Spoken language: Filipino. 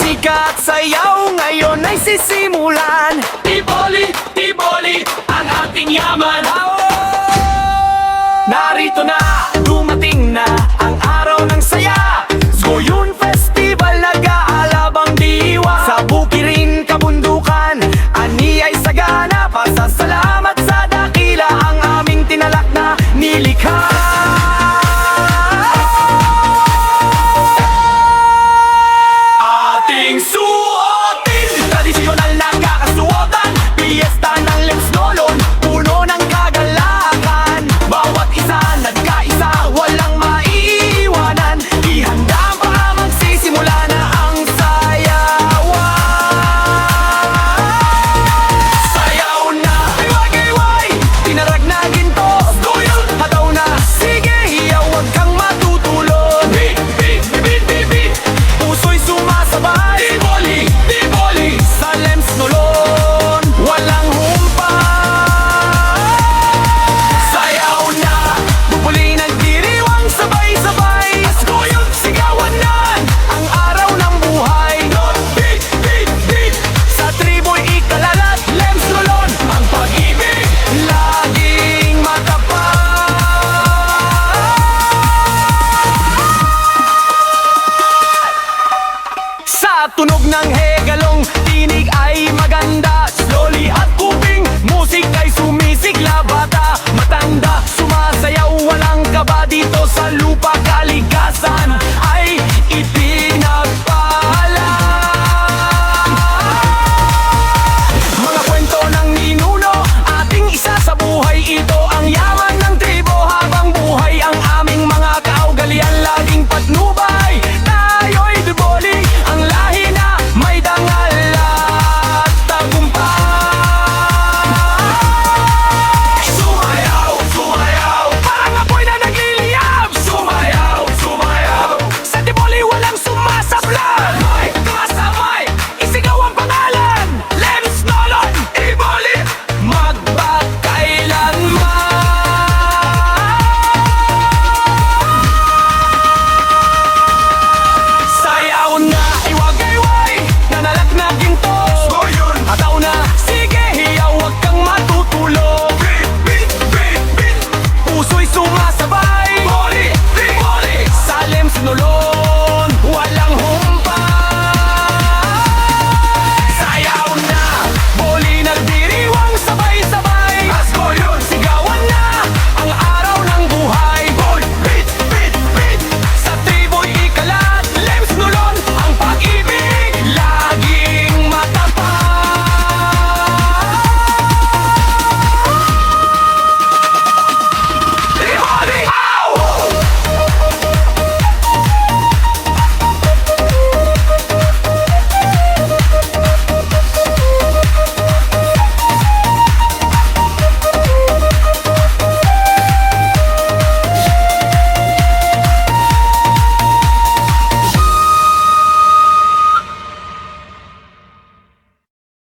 Musika at sayaw ngayon ay sisimulan. Tiboli, Tiboli, ang ating yaman. Narito na, dumating na ang araw ng saya. Goyun Festival, nag-aalabang diwa. Sa bukirin, kabundukan, ani ay sagana. Pasasalamat sa dakila ang aming tinalak na nilikha. Ating suotin, Tradisyonal na kakasuotan, piyesta ng Lems Lolon, puno ng kagalakan. Bawat isa nagkaisa, walang maiiwanan. Ihanda ang mga magsisimula na ang sayawan. Sayaw na, iwag-iway, tinarag na ginto. Goyun, Hataw na, sige, hiyaw, huwag kang matutulog. beat, beat, beat, beat, beat. Puso'y sumasabay Tiboli, Tiboli, sa Lems Lolon, walang humpay. Sayaw na, bubuli nagdiriwang sabay-sabay. Goyun, Sigawan na ang araw ng buhay. beat, beat, beat. Sa tribo'y ikalalat, Lems Lolon, Ang pag-ibig, laging matapat. Sa tunog ng hegalong, tinig ay maganda. Slowly at kuping, musik ay sumisigla. Bata, matanda, sumasayaw, walang kaba dito sa lupa. Kalikasan ay